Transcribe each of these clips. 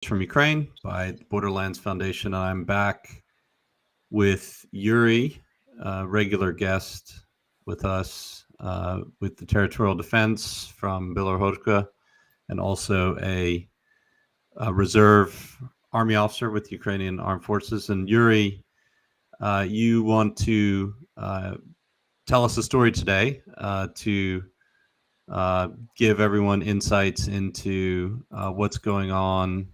from Ukraine by Borderlands Foundation. I'm back with Yuriy, a regular guest with us with the Territorial Defense from Bielorussia, and also a reserve army officer with Ukrainian Armed Forces. And Yuriy, you want to tell us a story today to give everyone insights into what's going on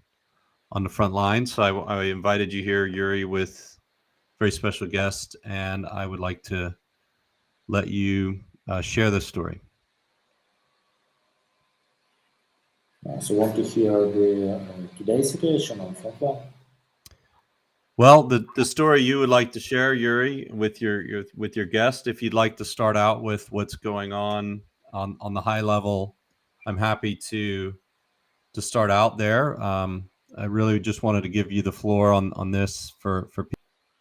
the front line. So I invited you here, Yuriy, with a very special guest, and I would like to let you share this story. So want to hear the today's situation on frontline? Well, the story you would like to share, Yuriy, with your guest. If you'd like to start out with what's going on the high level, I'm happy to start out there. I really just wanted to give you the floor on this for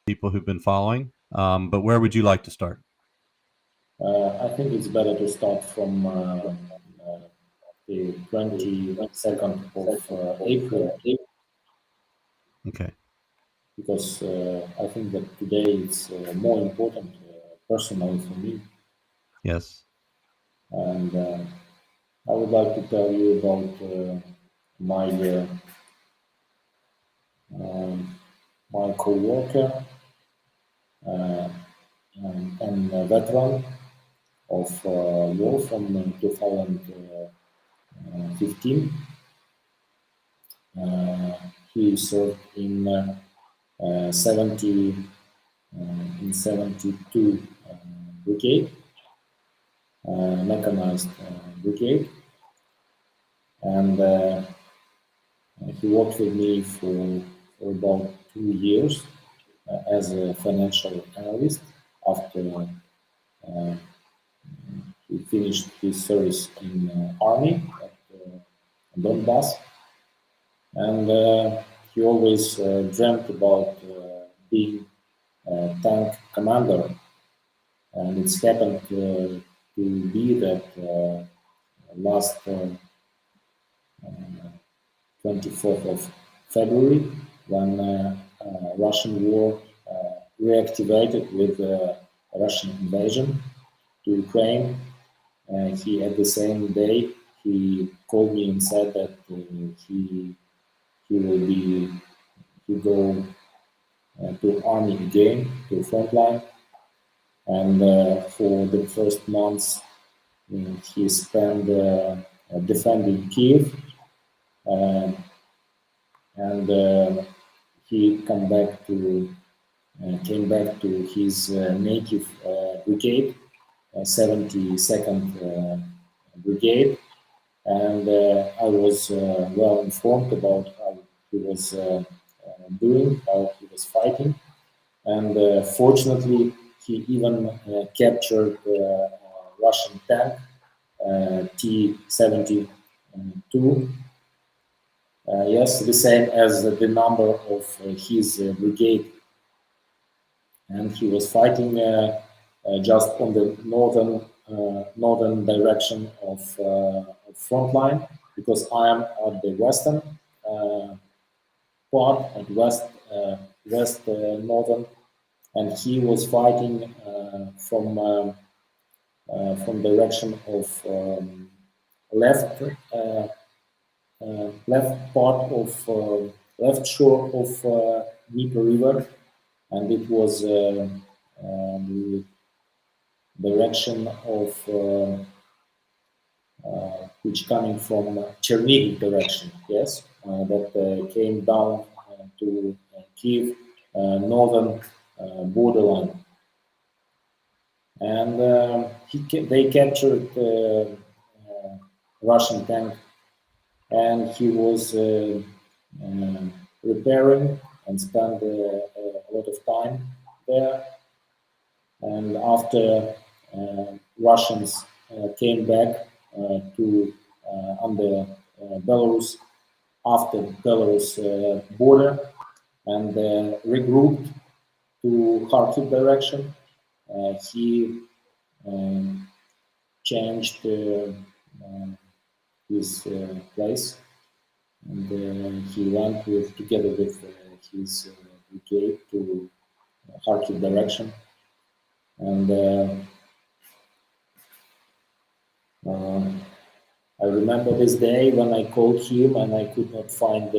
people who've been following. But where would you like to start? I think it's better to start from the 22nd of April. Okay. Because I think that today it's more important personally for me. Yes. And I would like to tell you about my my co-worker and a veteran of war from 2015. He served in 72 brigade, mechanized brigade, and he worked with me for about 2 years as a financial analyst after he finished his service in army at Donbass, and he always dreamt about being a tank commander, and it's happened to be that last 24th of February, when Russian war reactivated with Russian invasion to Ukraine, he at the same day he called me and said that he go to army again, to frontline, and for the first months he spent defending Kiev, and he came back to his native brigade, 72nd brigade, and I was well informed about how he was doing, how he was fighting, and fortunately he even captured a Russian tank, T-72, yes, the same as the number of his brigade, and he was fighting just on the northern direction of frontline, because I am at the western part, at west northern, and he was fighting from direction of left part of left shore of Dnieper River, and it was the direction of which coming from Chernihiv direction, yes, that came down to Kiev, northern borderline, and they captured Russian tank, and he was repairing and spent a lot of time there. And after Russians came back to under Belarus, after Belarus border, and regrouped to Kharkiv direction, he changed his place and he went together with his brigade to Kharkiv direction, and I remember this day when I called him and I could not find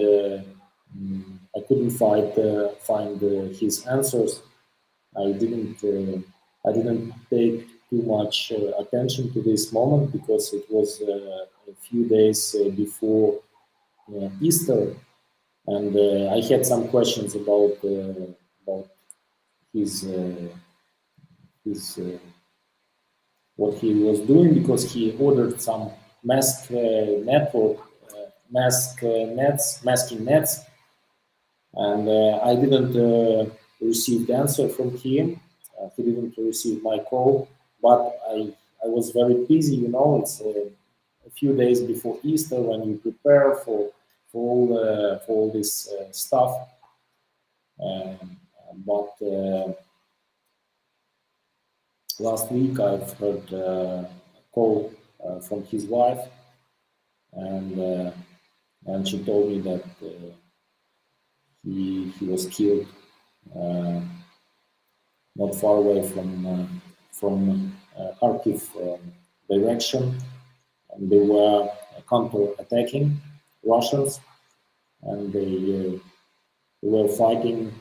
find his answers. I didn't take too much attention to this moment because it was a few days before Easter, and I had some questions about his what he was doing, because he ordered some masking nets, and I didn't receive the answer from him. He didn't receive my call, but I was very busy. You know, it's a few days before Easter when you prepare for all this stuff. But last week I've heard a call from his wife, and she told me that he was killed not far away from Kharkiv direction, and they were counter-attacking Russians, and they were fighting.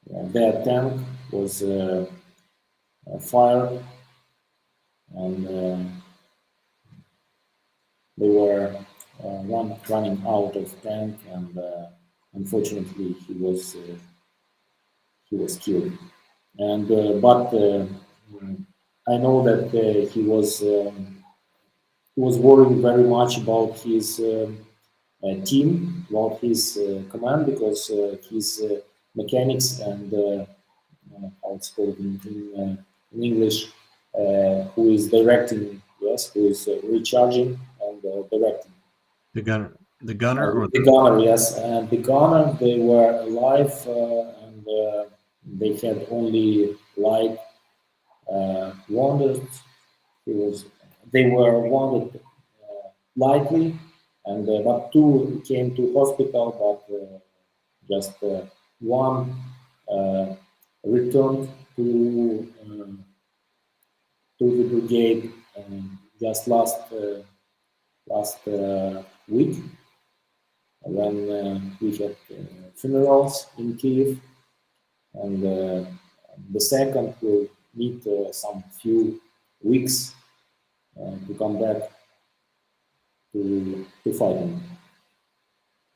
Their tank was fired, and they were running out of tank, and unfortunately he was killed. And but I know that he was worried very much about his team, about his command, because his mechanics and how it's called in English, who is directing, yes, who is recharging and directing. The gunner, or the gunner, yes, and the gunner, they were alive, and they had only light wounded. They were wounded lightly, and but two came to hospital, but just one returned to the brigade just last week, when we had funerals in Kiev, and the second will need some few weeks to come back to fighting.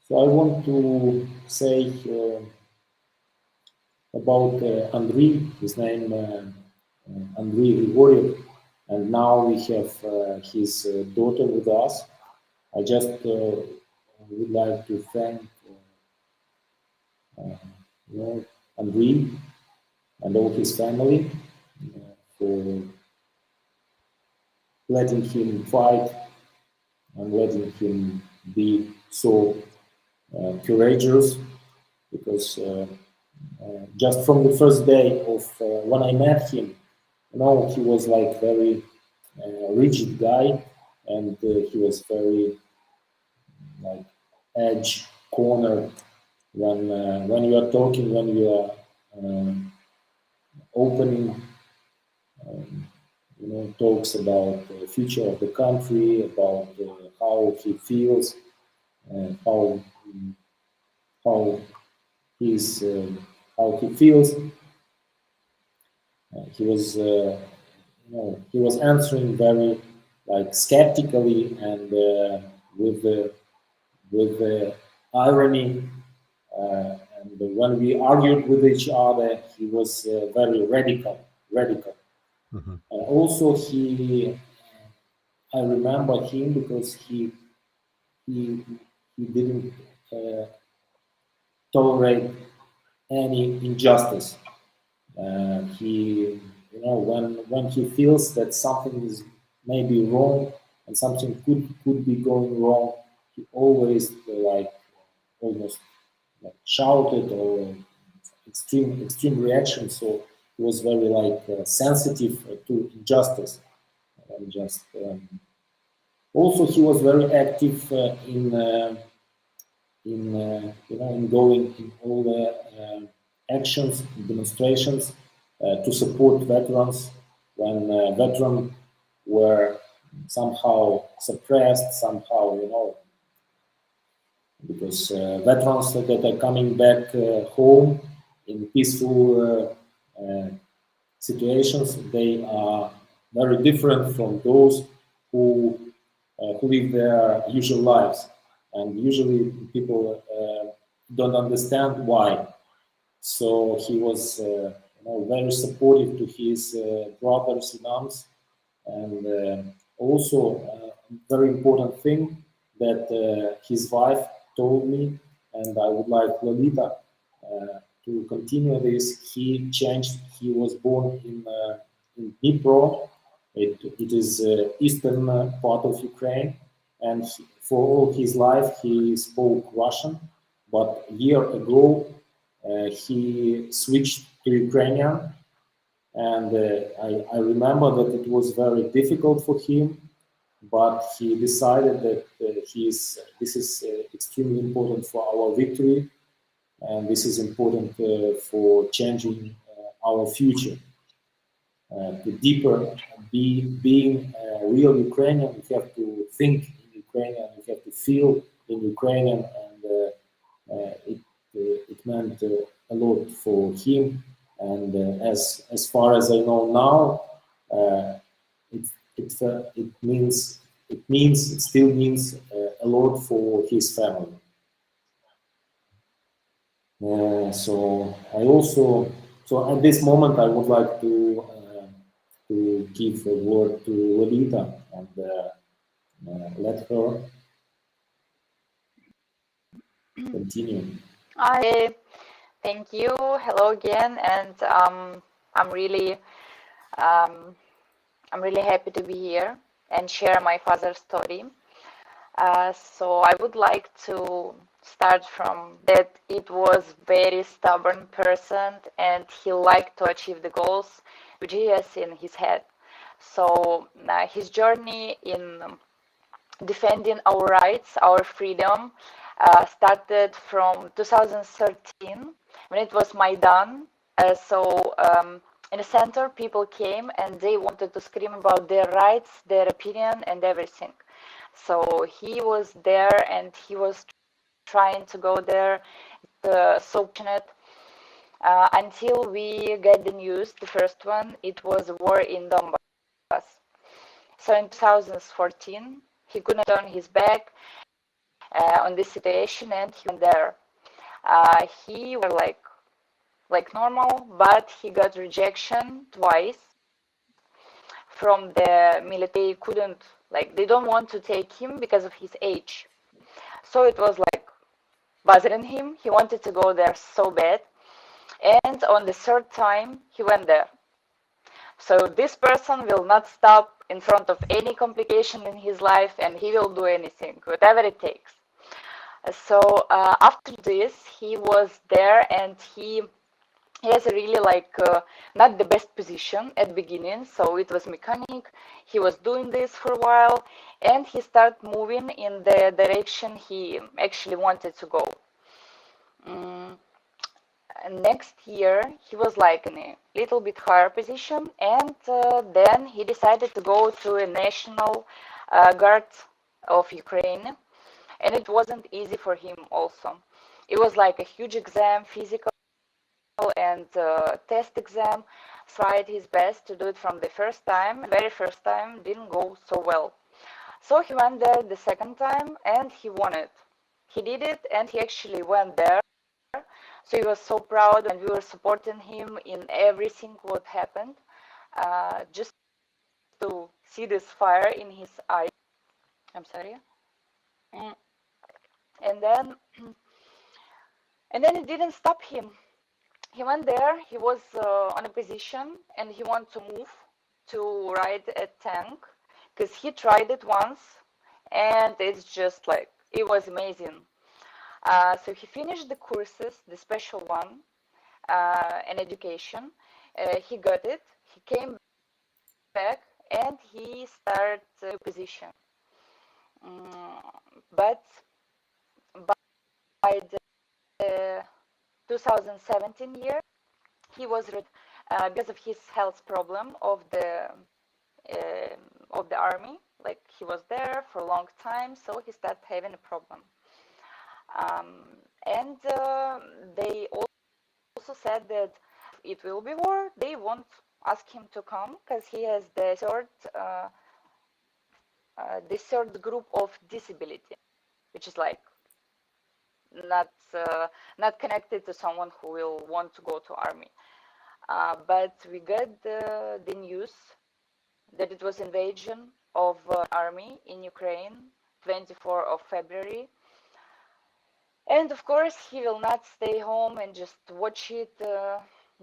So I want to say about Andriy, his name Andriy Grigoriev, and now we have his daughter with us. I just would like to thank Andriy and all his family for letting him fight and letting him be so courageous, because just from the first day of when I met him, you know, he was like very rigid guy, and he was very like edge corner when you are talking, when you are opening talks about the future of the country, about how he feels, how he feels. He was answering very like skeptically and with the irony. And when we argued with each other, he was very radical. Mm-hmm. Also, I remember him because he didn't tolerate any injustice. When he feels that something is maybe wrong and something could be going wrong, he always almost shouted or extreme reaction. So he was very sensitive to injustice. And just Also, he was very active in going in all the actions, demonstrations to support veterans when veterans were somehow suppressed, somehow, because veterans that are coming back home in peaceful situations, they are very different from those who live their usual lives. And usually people don't understand why. So he was very supportive to his brothers in arms. And also a very important thing that his wife told me, and I would like Lolita to continue this. He changed. He was born in Dnipro. It is eastern part of Ukraine, and for all his life he spoke Russian. But a year ago he switched to Ukrainian, and I remember that it was very difficult for him. But he decided that this is extremely important for our victory, and this is important for changing our future. To deeper being real Ukrainian, you have to think in Ukrainian, you have to feel in Ukrainian, and it meant a lot for him. And as far as I know now, it still means a lot for his family. So at this moment I would like to give a word to Lolita and let her continue. Thank you. Hello again, and I'm really happy to be here and share my father's story. So I would like to start from that it was very stubborn person, and he liked to achieve the goals which he has in his head. So his journey in defending our rights, our freedom, started from 2013 when it was Maidan. In the center, people came and they wanted to scream about their rights, their opinion, and everything. So he was there, and he was trying to go there, so passionate, until we get the news. The first one, it was a war in Donbass. So in 2014, he couldn't turn his back on this situation, and he went there. He was like normal, but he got rejection twice from the military. Couldn't, they don't want to take him because of his age. So it was bothering him. He wanted to go there so bad, and on the third time he went there. So this person will not stop in front of any complication in his life, and he will do anything, whatever it takes. So after this, he was there, and he has a really not the best position at beginning. So it was mechanic. He was doing this for a while, and he started moving in the direction he actually wanted to go. Next year, he was in a little bit higher position, and then he decided to go to a National Guard of Ukraine, and it wasn't easy for him also. It was a huge exam, physical and test exam. Tried his best to do it from the first time. Very first time didn't go so well. So he went there the second time, and he won it. He did it, and he actually went there. So he was so proud, and we were supporting him in everything what happened, just to see this fire in his eye. I'm sorry. And then it didn't stop him. He went there. He was on a position, and he wanted to move to ride a tank because he tried it once, and it's just it was amazing. So he finished the courses, the special one, and education. He got it. He came back, and he started a position. But by the 2017 year, he was because of his health problem of the army. Like he was there for a long time, so he started having a problem. And they also said that it will be war. They won't ask him to come because he has the third group of disability, which is like not connected to someone who will want to go to army. But we got the news that it was invasion of army in Ukraine, 24th of February. And of course, he will not stay home and just watch it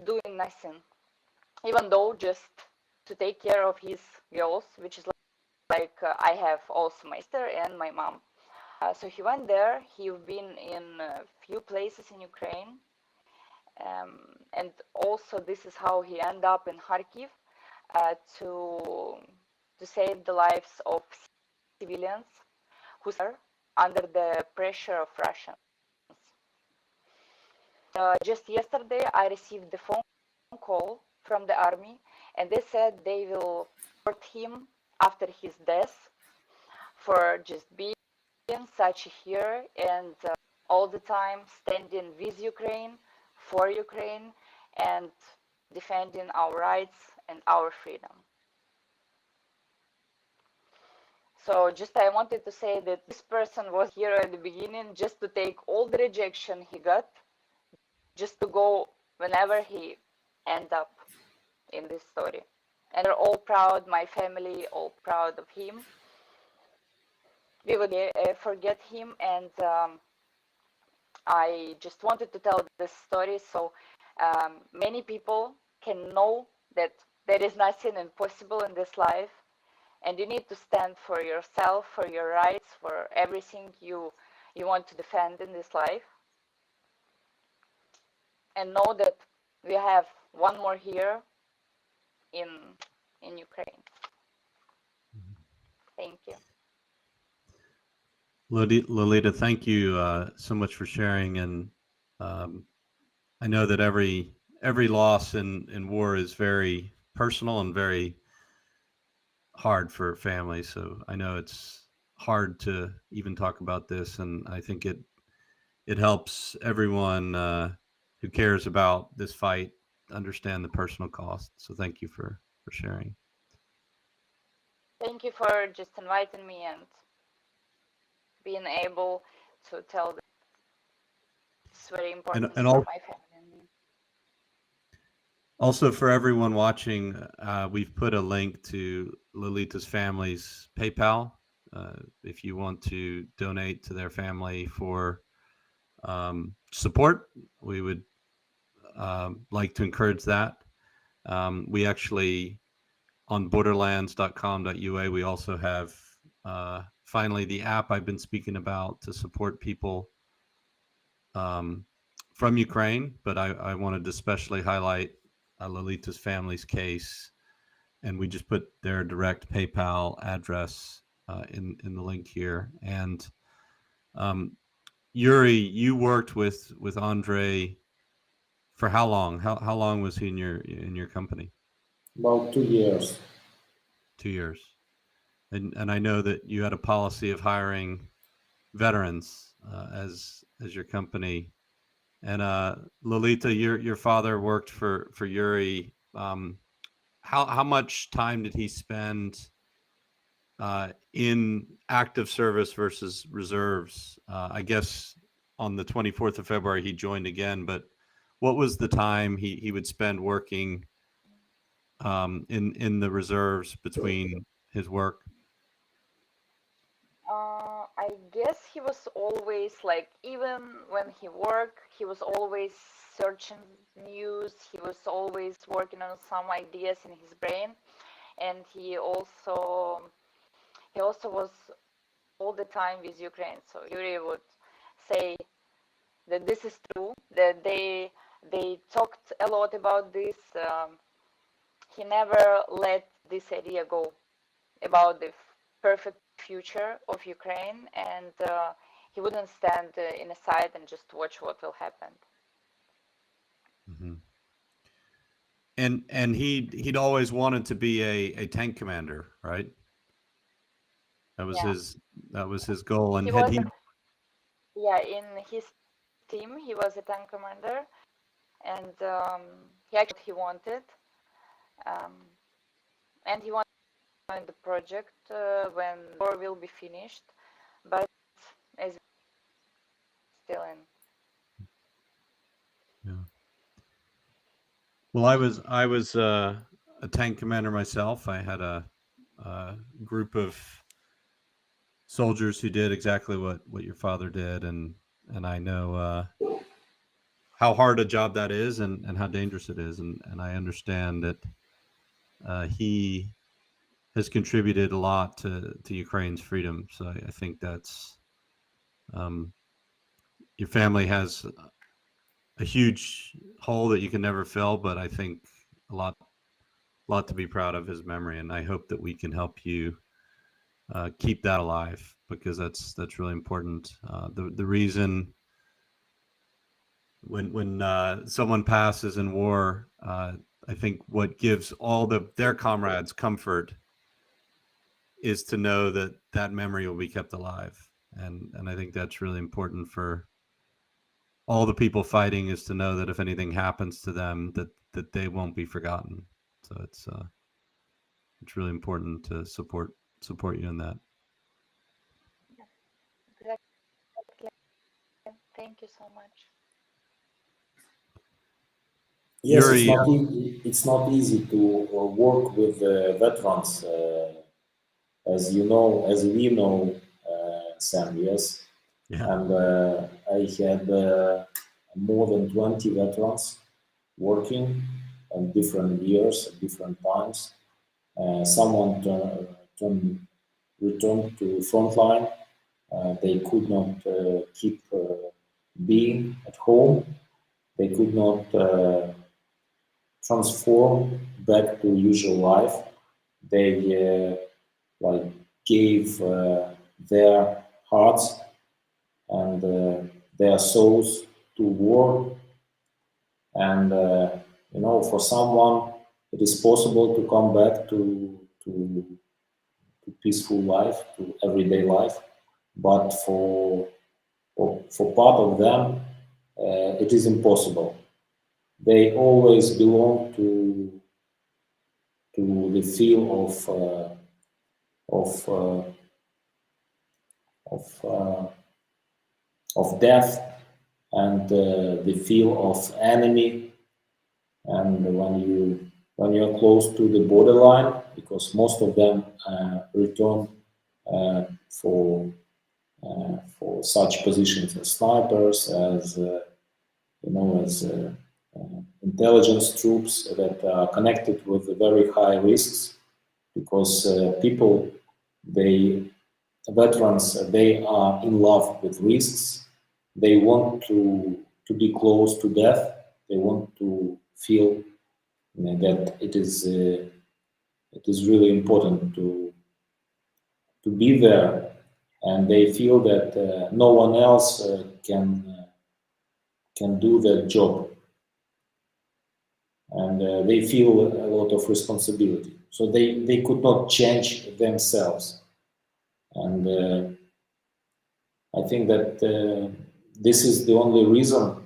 doing nothing, even though just to take care of his girls, which is like I have also my sister and my mom. So he went there. He's been in a few places in Ukraine. And also this is how he ended up in Kharkiv to save the lives of civilians who are under the pressure of Russians. Just yesterday, I received the phone call from the army, and they said they will support him after his death for just being such a hero and all the time standing with Ukraine, for Ukraine, and defending our rights and our freedom. So just I wanted to say that this person was here at the beginning just to take all the rejection he got, just to go whenever he end up in this story. And we're all proud, my family, all proud of him. We would forget him, and I just wanted to tell this story so many people can know that there is nothing impossible in this life, and you need to stand for yourself, for your rights, for everything you want to defend in this life. And know that we have one more here in Ukraine. Thank you. Lolita, thank you so much for sharing. And I know that every loss in war is very personal and very hard for families. So I know it's hard to even talk about this, and I think it helps everyone who cares about this fight understand the personal cost. So thank you for sharing. Thank you for just inviting me and being able to tell them. It's very important and for my family and me. Also, for everyone watching, we've put a link to Lolita's family's PayPal. If you want to donate to their family for support, we would like to encourage that. We actually, on borderlands.com.ua, we also have finally the app I've been speaking about to support people from Ukraine, but I wanted to especially highlight Lolita's family's case, and we just put their direct PayPal address in the link here. And Yuriy, you worked with Andre for how long? How long was he in your company? About 2 years. 2 years. And I know that you had a policy of hiring veterans as your company. And Lolita, your father worked for Yuriy. How much time did he spend in active service versus reserves? I guess on the 24th of February he joined again, but what was the time he would spend working in the reserves between his work? I guess he was always like, even when he worked, he was always searching news. He was always working on some ideas in his brain, and he also was all the time with Ukraine. So Yuriy would say that this is true, that they talked a lot about this. He never let this idea go about the perfect future of Ukraine, and he wouldn't stand in a side and just watch what will happen. Mm-hmm. And he'd always wanted to be a tank commander, right? That was his goal. And in his team he was a tank commander, and he wanted, and he wanted to join the project when war will be finished, but as still in. Yeah. Well, I was a tank commander myself. I had a group of soldiers who did exactly what your father did, and I know how hard a job that is, and how dangerous it is, and I understand that he has contributed a lot to Ukraine's freedom. So I think that's your family has a huge hole that you can never fill, but I think a lot to be proud of his memory, and I hope that we can help you keep that alive, because that's really important. The reason when someone passes in war, I think what gives all their comrades comfort is to know that memory will be kept alive, and I think that's really important for all the people fighting, is to know that if anything happens to them, that they won't be forgotten. So it's really important to support you in that. Exactly. Thank you so much. Yes, Yuriy, it's not easy to work with veterans, as we know, Sam. Yes. yeah. And I had more than 20 veterans working in different years, at different times. Someone returned to frontline. They could not keep being at home. They could not transform back to usual life. They gave their hearts and their souls to war, and for someone it is possible to come back to peaceful life, to everyday life, but for part of them it is impossible. They always belong to the feel of death, and the feel of enemy. And when you're close to the borderline, because most of them return for such positions as snipers, as intelligence troops that are connected with very high risks, because veterans, they are in love with risks. They want to be close to death. They want to feel that it is really important to be there, and they feel that no one else can do that job, and they feel a lot of responsibility. So they could not change themselves. And I think that this is the only reason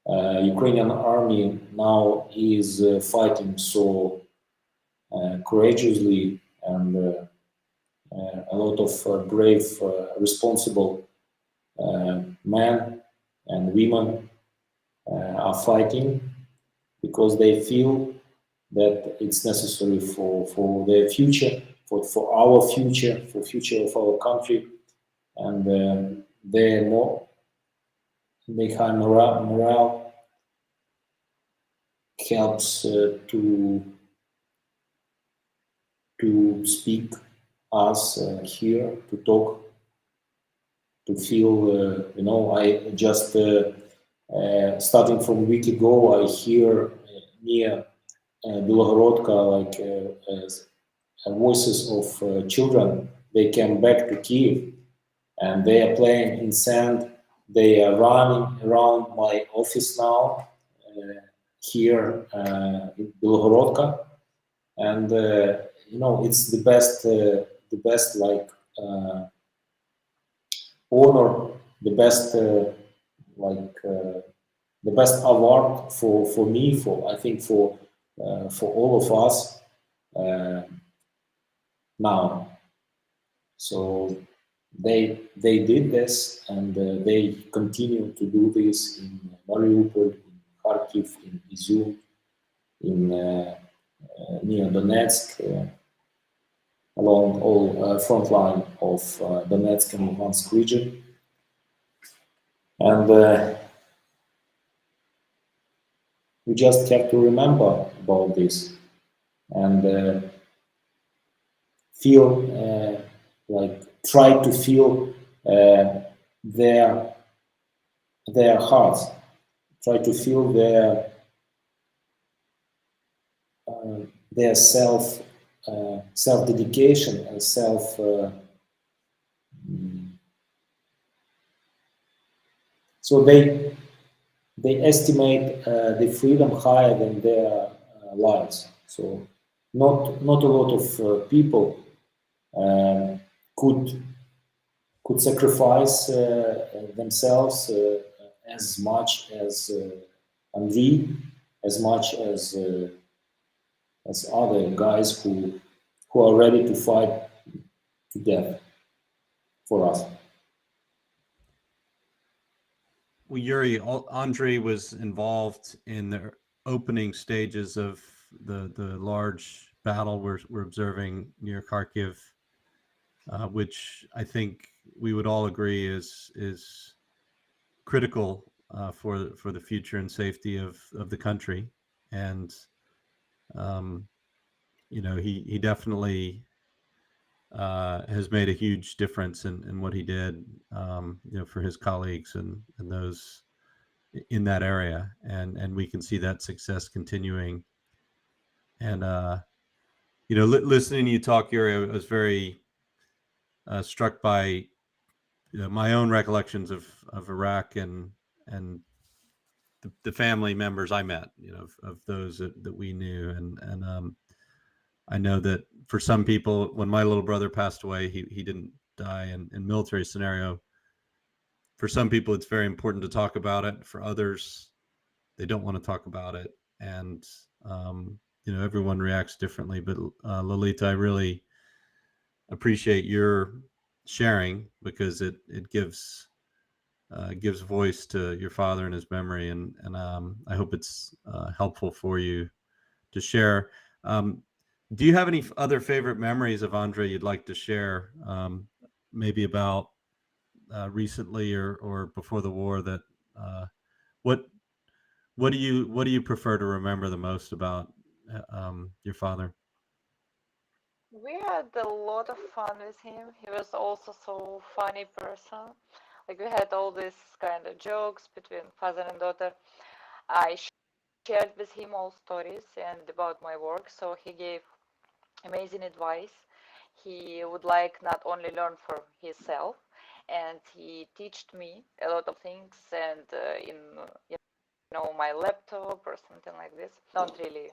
Ukrainian army now is fighting so courageously, and a lot of brave, responsible men and women are fighting, because they feel that it's necessary for their future, for our future, for future of our country, and their high morale helps to speak us here, to talk, to feel. I just starting from a week ago, I hear near Bilogorodka voices of children. they came back to Kiev, and they are playing in sand. They are running around my office now here in Bilgorodka, and you know, it's the best like honor, the best the best award for me, for I think for all of us now. So they did this, and they continue to do this in Mariupol, in Kharkiv, in Izium, in near Donetsk, along all front line of Donetsk and Luhansk region. And we just have to remember about this and feel like try to feel their hearts, try to feel their self dedication and self so they estimate the freedom higher than their lives. So not a lot of people could sacrifice themselves as much as Andriy, as much as other guys who are ready to fight to death for us. Well, Yuri, Andriy was involved in the opening stages of the large battle we're observing near Kharkiv, which I think we would all agree is critical for the future and safety of the country. And you know, he definitely has made a huge difference in what he did, you know, for his colleagues and those in that area, and we can see that success continuing. And you know, listening to you talk, Yuri, I was very struck by, you know, my own recollections of Iraq and the family members I met, you know, of those that we knew, and I know that for some people, when my little brother passed away, he didn't die in military scenario. For some people, it's very important to talk about it. For others, they don't want to talk about it. And, you know, everyone reacts differently. But Lolita, I really appreciate your sharing, because it gives voice to your father and his memory. And I hope it's helpful for you to share. Do you have any other favorite memories of Andriy you'd like to share? Maybe about recently or before the war, that what do you prefer to remember the most about your father? We had a lot of fun with him. He was also so funny person. Like, we had all these kind of jokes between father and daughter. I shared with him all stories and about my work, so he gave amazing advice. He would like not only learn for himself, and he taught me a lot of things, and in, you know, my laptop or something like this. Don't really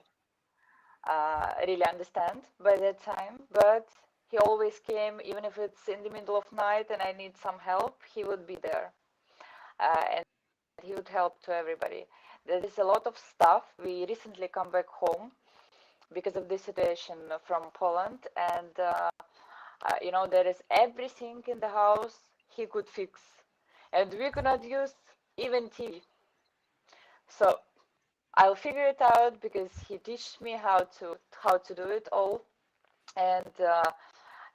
understand by that time, but he always came, even if it's in the middle of night and I need some help, he would be there, and he would help to everybody. There is a lot of stuff. We recently come back home because of this situation from Poland, and you know, there is everything in the house he could fix, and we could not use even TV. So I'll figure it out, because he teaches me how to do it all, and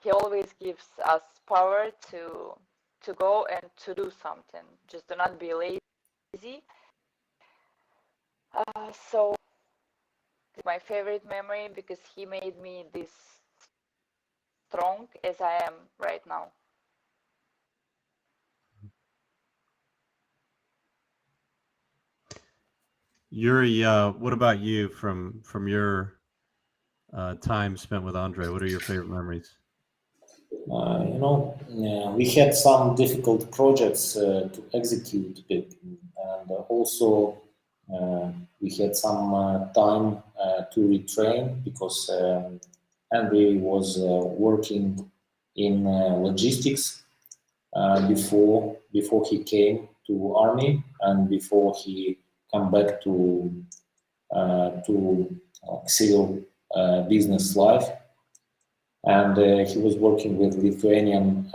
he always gives us power to go and to do something. Just do not be lazy. So it's my favorite memory, because he made me this strong as I am right now. Yuri, what about you from your time spent with Andriy? What are your favorite memories? We had some difficult projects to execute, and also we had some time to retrain because Andrei was working in logistics before he came to army and before he come back to civil business life. And he was working with Lithuanians.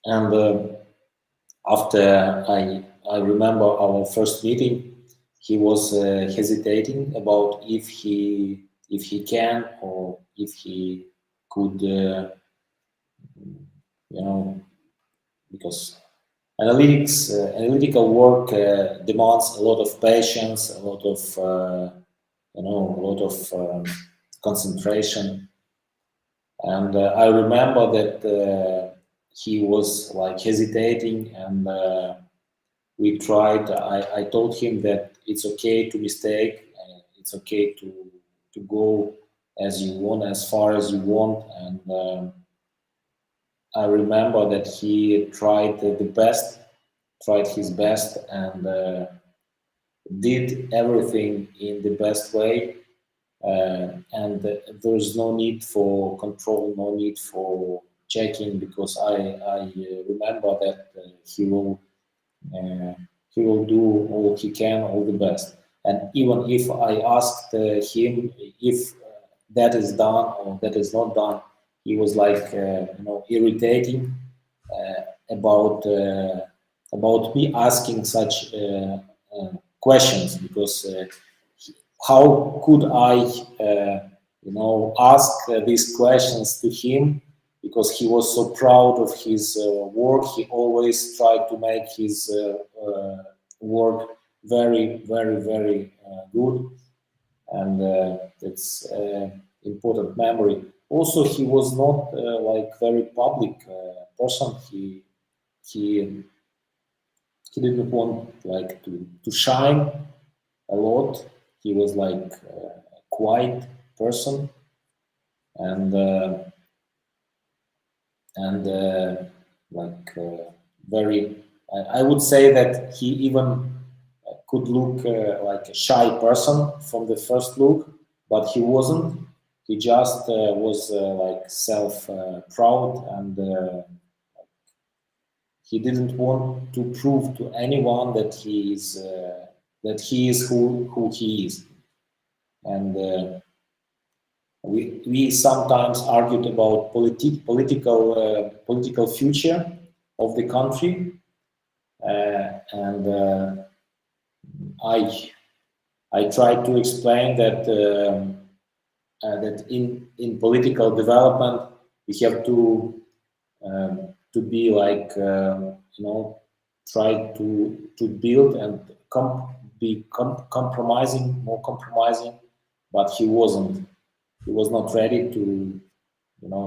And after I remember our first meeting, he was hesitating about if he can or if he could, because analytical work demands a lot of patience, a lot of concentration. And I remember that he was like hesitating, and we tried. I told him that it's okay to mistake, it's okay to go as you want, as far as you want. And I remember that he tried his best, and did everything in the best way. And there's no need for control, no need for checking, because I remember that he will do all he can, all the best. And even if I asked him if that is done or that is not done, he was like irritating about me asking such questions, because how could I ask these questions to him, because he was so proud of his work. He always tried to make his work very, very, very good, and it's important memory. Also, he was not like very public person. He didn't want like to shine a lot. He was like a quiet person, and very. I would say that he even could look like a shy person from the first look, but he wasn't. He just was like self-proud, and he didn't want to prove to anyone that he is who he is. And we sometimes argued about political future of the country, and I tried to explain that that in political development we have to be like try to build and be more compromising, but he wasn't. He was not ready to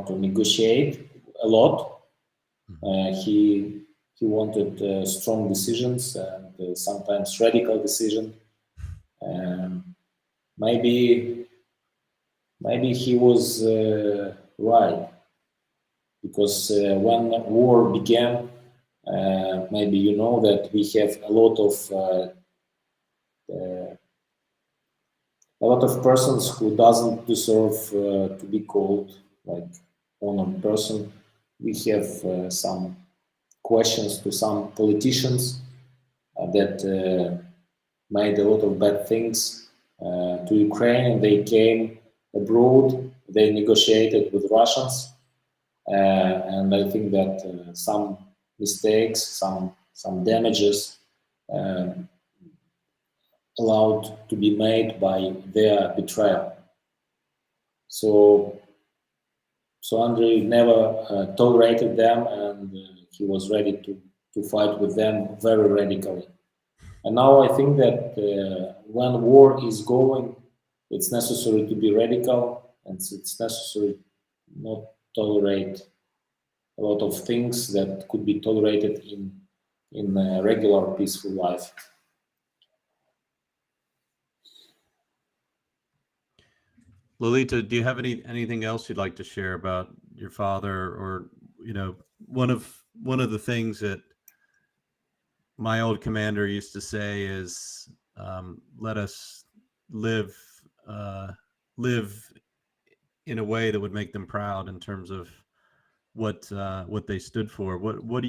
to negotiate a lot. He wanted strong decisions and sometimes radical decisions. Maybe he was right, because when war began, maybe you know that we have a lot of persons who doesn't deserve to be called like honored person. We have some questions to some politicians that made a lot of bad things to Ukraine, and they came abroad. They negotiated with Russians, and I think that some mistakes, some damages allowed to be made by their betrayal. So Andrei never tolerated them, and he was ready to fight with them very radically. And now I think that when war is going, it's necessary to be radical, and it's necessary not tolerate a lot of things that could be tolerated in a regular peaceful life. Lolita, do you have anything else you'd like to share about your father? Or, you know, one of the things that my old commander used to say is, let us live live in a way that would make them proud in terms of what they stood for. What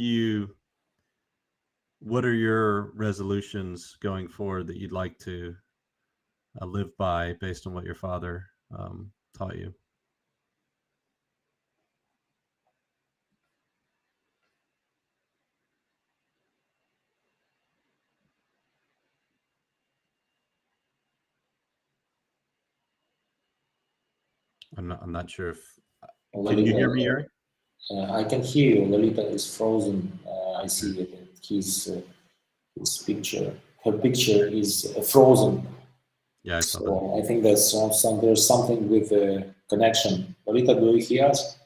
are your resolutions going forward that you'd like to live by based on what your father taught you? I'm not sure if can you hear me, Yuri? I can hear you. Lolita is frozen. I see that his picture, her picture is frozen. Yeah, I saw that. So I think there's something with the connection. Lolita, do you hear us?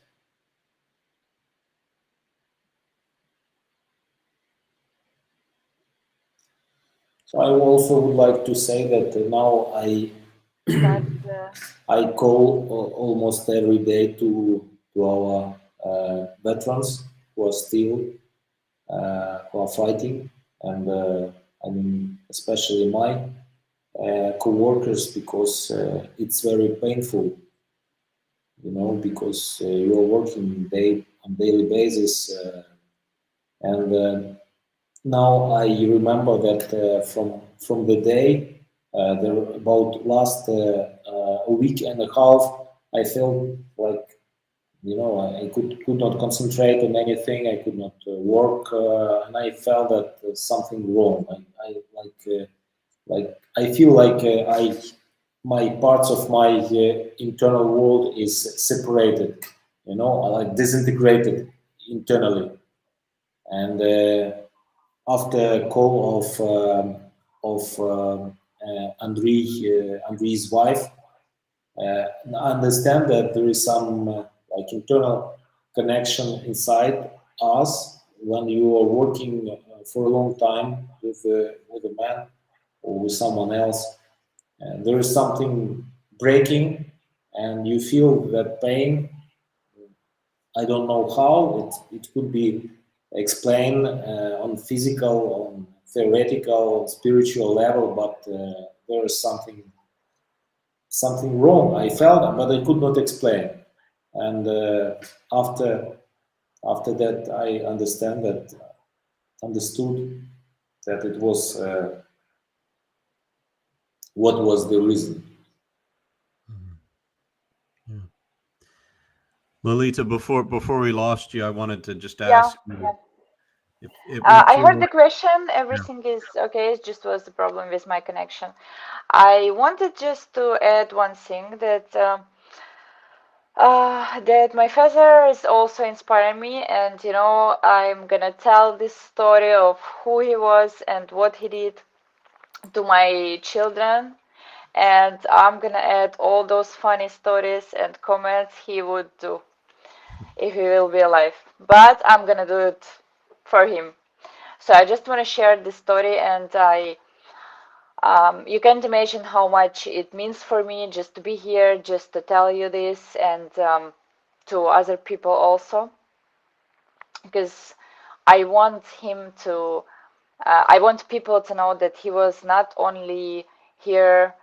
So I also would like to say that now I call almost every day to our veterans who are still who are fighting, and I mean especially my co-workers, because it's very painful, you know, because you are working on daily basis, and now I remember that from the day about last a week and a half, I felt like, you know, I could not concentrate on anything. I could not work, and I felt that something wrong. I feel like my parts of my internal world is separated, you know, like disintegrated internally. And after a call of Andrey's wife, I understand that there is some like internal connection inside us when you are working for a long time with a man or with someone else. And there is something breaking, and you feel that pain. I don't know how it could be explained on physical, on theoretical, spiritual level, but there is something wrong. I felt, but I could not explain. And after that, I understood that it was what was the reason. Yeah. Lolita, before we lost you, I wanted to just ask you. I heard the question. Everything is okay. It just was the problem with my connection. I wanted just to add one thing, that that my father is also inspiring me, and you know, I'm gonna tell this story of who he was and what he did to my children, and I'm gonna add all those funny stories and comments he would do if he will be alive. But I'm gonna do it for him. So I just want to share this story, and you can't imagine how much it means for me just to be here, just to tell you this, and to other people also, because I want him to, I want people to know that he was not only here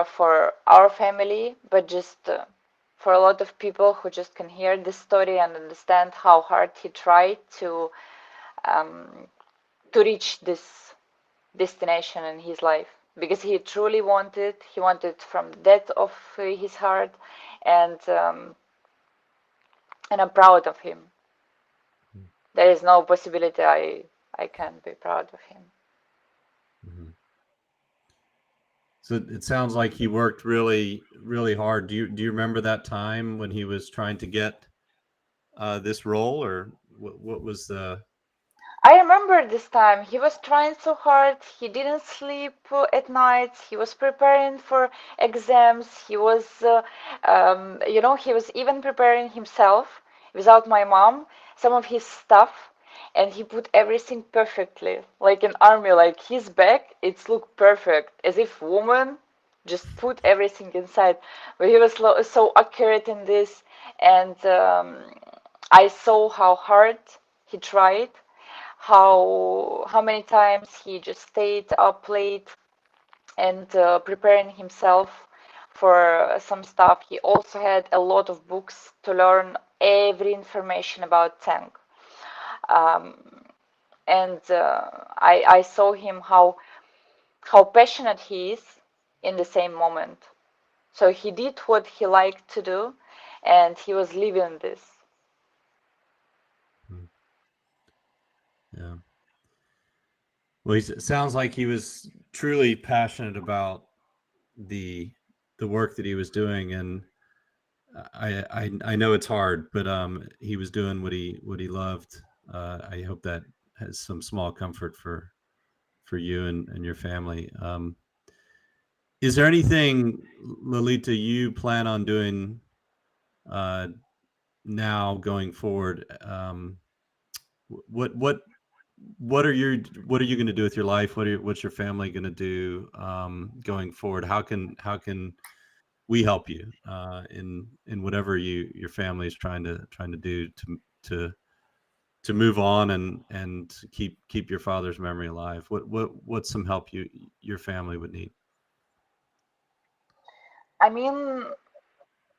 for our family, but just for a lot of people who just can hear this story and understand how hard he tried to reach this destination in his life, because he truly wanted. He wanted from the depth of his heart, and I'm proud of him. There is no possibility I can't be proud of him. Mm-hmm. So it sounds like he worked really, really hard. Do you remember that time when he was trying to get this role, or what was the? I remember this time he was trying so hard. He didn't sleep at night. He was preparing for exams. He was, you know, he was even preparing himself without my mom, some of his stuff, and he put everything perfectly, like an army. Like his back, it's looked perfect, as if woman just put everything inside. But he was so accurate in this, and I saw how hard he tried, how many times he just stayed up late and preparing himself for some stuff. He also had a lot of books to learn every information about tank. And I saw him how passionate he is in the same moment. So he did what he liked to do, and he was living this. Yeah. Well, it sounds like he was truly passionate about the work that he was doing, and I know it's hard, but he was doing what he loved. I hope that has some small comfort for you and your family. Is there anything, Lolita, you plan on doing now going forward? What are you going to do with your life? What's your family going to do going forward? How can we help you in whatever your family is trying to do to move on and keep your father's memory alive? What's some help your family would need? I mean,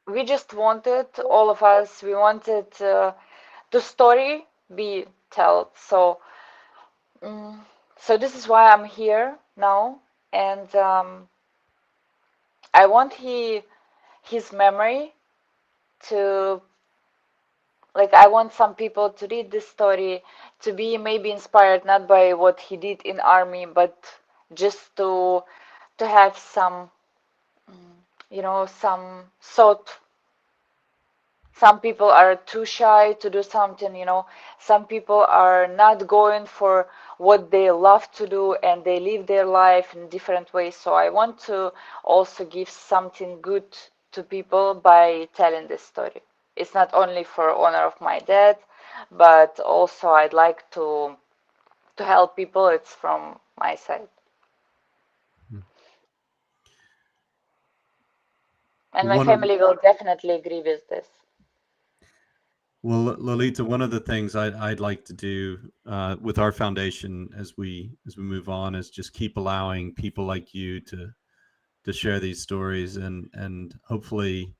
we just wanted, all of us, we wanted the story be told. So this is why I'm here now, and I want his memory to, like, I want some people to read this story, to be maybe inspired not by what he did in army, but just to have some, some thought. Some people are too shy to do something, some people are not going for what they love to do, and they live their life in different ways. So I want to also give something good to people by telling this story. It's not only for honor of my dad, but also I'd like to help people. It's from my side. And my family will definitely agree with this. Well, Lolita, one of the things I'd like to do with our foundation as we move on is just keep allowing people like you to share these stories and hopefully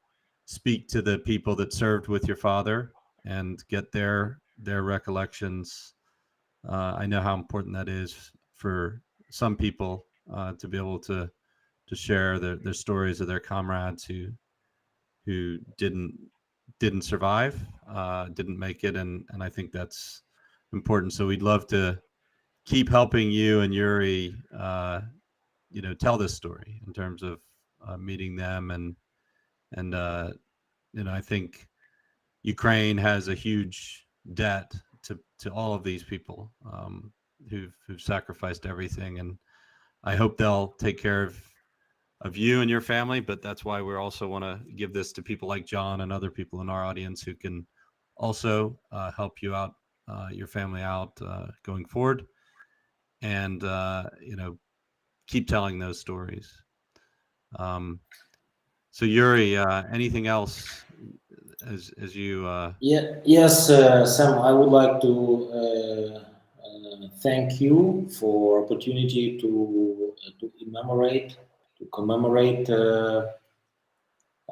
speak to the people that served with your father and get their recollections. I know how important that is for some people to be able to share their stories of their comrades who didn't survive, didn't make it, and I think that's important. So we'd love to keep helping you and Yuri, tell this story in terms of meeting them, and I think Ukraine has a huge debt to all of these people who've sacrificed everything, and I hope they'll take care of you and your family, but that's why we also want to give this to people like John and other people in our audience who can also help you out, your family out going forward, and keep telling those stories. So Yuri, anything else as you? Yes, Sam. I would like to thank you for opportunity to commemorate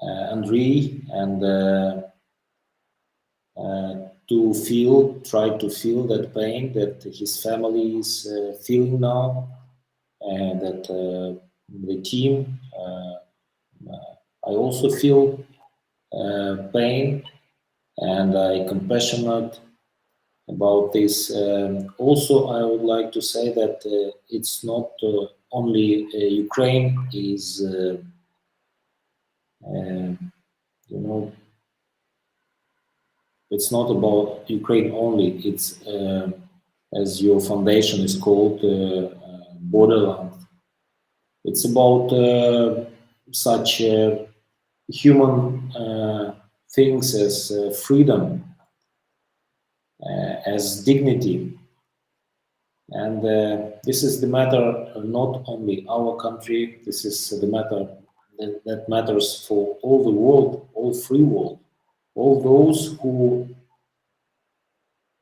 Andrei, and try to feel that pain that his family is feeling now, and that the team. I also feel pain, and I compassionate about this. Also, I would like to say that it's not only Ukraine is, it's not about Ukraine only. It's as your foundation is called, Borderlands. It's about such human things as freedom, as dignity, And this is the matter of not only our country, this is the matter that matters for all the world, all free world, all those who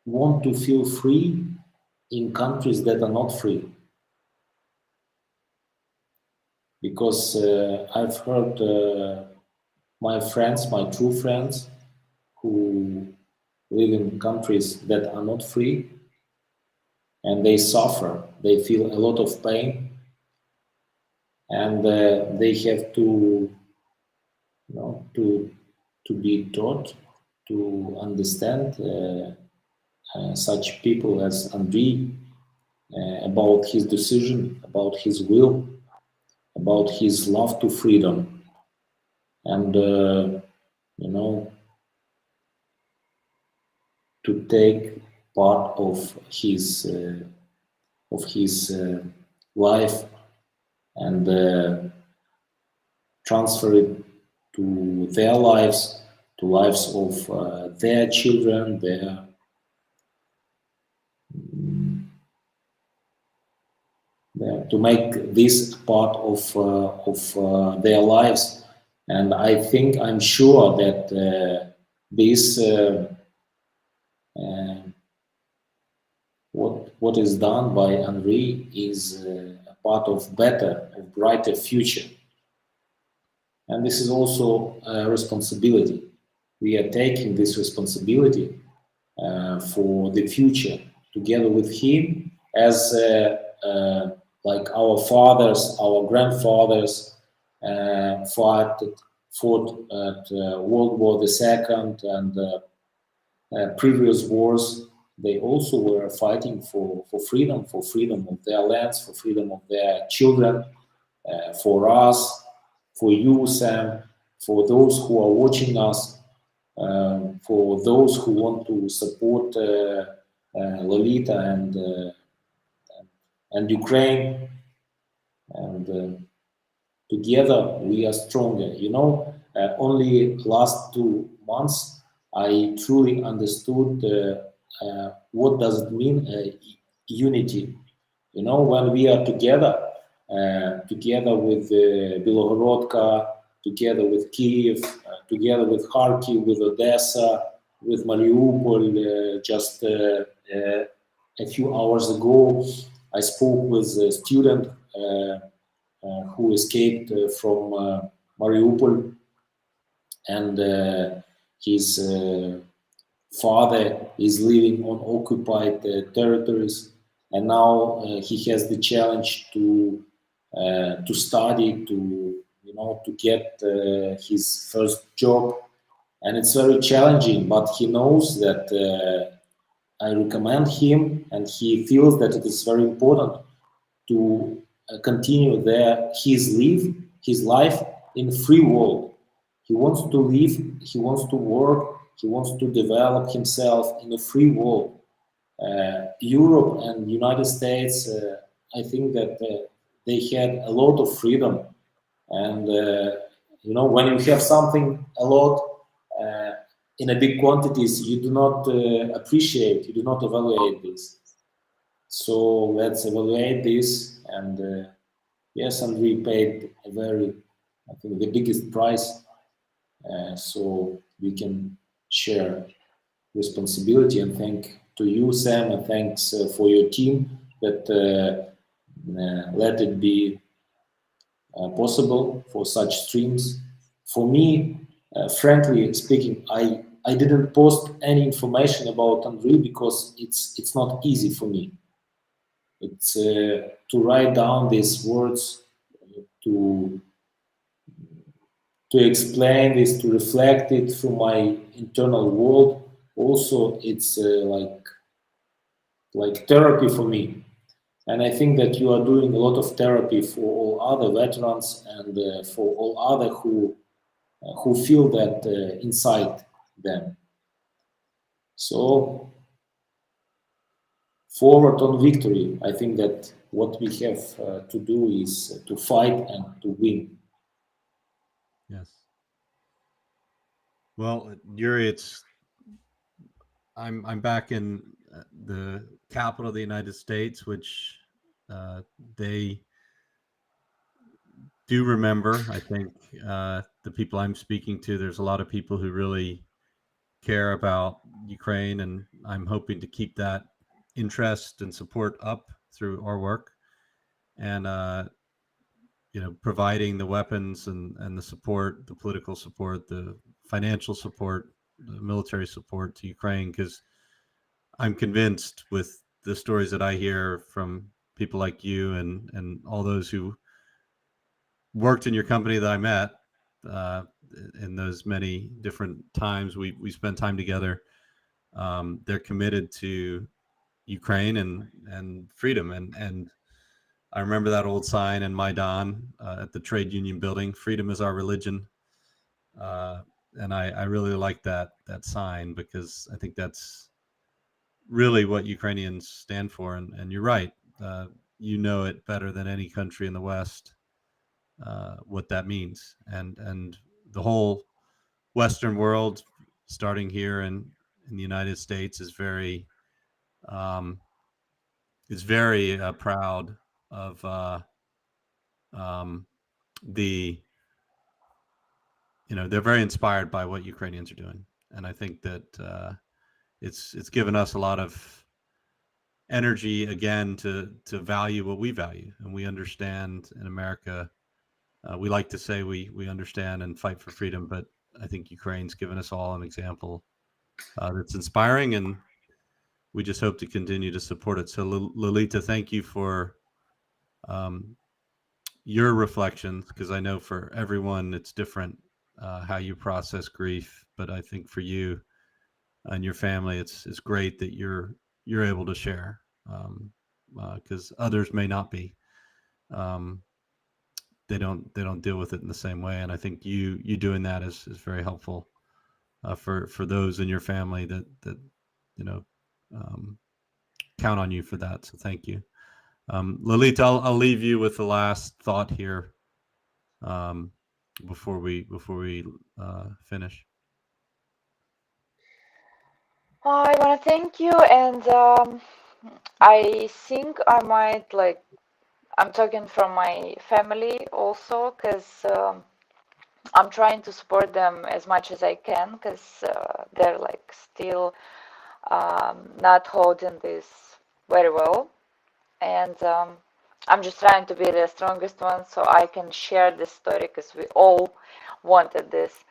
want to feel free in countries that are not free. Because I've heard my friends, my true friends, who live in countries that are not free, and they suffer, they feel a lot of pain, and they have to, you know, to be taught to understand such people as Andriy, about his decision, about his will, about his love to freedom, and you know, to take part of his life and transfer it to their lives, to lives of their children, to make this part of their lives. And I'm sure that this what is done by Andriy is a part of better, a brighter future. And this is also a responsibility. We are taking this responsibility for the future together with him, as like our fathers, our grandfathers fought at World War II and previous wars. They also were fighting for freedom of their lands, for freedom of their children, for us, for you, Sam, for those who are watching us, for those who want to support Lolita and Ukraine, and together we are stronger. You know, only last 2 months I truly understood what does it mean, unity. You know, when we are together, together with Bilogorodka, together with Kiev, together with Kharkiv, with Odessa, with Mariupol. Just a few hours ago, I spoke with a student who escaped from Mariupol, and his father is living on occupied territories, and now he has the challenge to study, to get his first job, and it's very challenging. But he knows that I recommend him, and he feels that it is very important to continue his life in free world. He wants to live, he wants to work, he wants to develop himself in a free world. Europe and United States, I think that they had a lot of freedom, and when you have something a lot in a big quantities, you do not appreciate, you do not evaluate this. So let's evaluate this, and yes, and we paid I think the biggest price, so we can share responsibility. And thank to you, Sam, and thanks for your team that let it be possible for such streams. For me, frankly speaking, I didn't post any information about Andriy because it's not easy for me. It's to write down these words, to explain this, to reflect it through my internal world. Also, it's like therapy for me. And I think that you are doing a lot of therapy for all other veterans and for all other who feel that inside them. So forward on victory. I think that what we have to do is to fight and to win. Yes. Well, Yuriy, I'm back in the capital of the United States, which they do remember. I think the people I'm speaking to, there's a lot of people who really care about Ukraine, and I'm hoping to keep that interest and support up through our work, and providing the weapons and the support, the political support, the financial support, the military support to Ukraine, because I'm convinced with the stories that I hear from people like you and all those who worked in your company that I met in those many different times we spent time together. They're committed to Ukraine and freedom. And I remember that old sign in Maidan at the trade union building, "Freedom is our religion." And I really like that sign, because I think that's really what Ukrainians stand for. And you're right. You know it better than any country in the West, what that means. And the whole Western world, starting here in the United States, is very proud of the they're very inspired by what Ukrainians are doing, and I think that it's given us a lot of energy again to value what we value, and we understand in America. We like to say we understand and fight for freedom, but I think Ukraine's given us all an example that's inspiring, and we just hope to continue to support it. So, Lolita, thank you for your reflections, because I know for everyone it's different how you process grief, but I think for you and your family, it's great that you're able to share, because others may not be. They don't deal with it in the same way, and I think you doing that is very helpful for those in your family that count on you for that. So thank you. Lolita, I'll leave you with the last thought here before we finish. I want to thank you, and I think I might I'm talking from my family also, because I'm trying to support them as much as I can, because they're still not holding this very well, and I'm just trying to be the strongest one so I can share this story, because we all wanted this.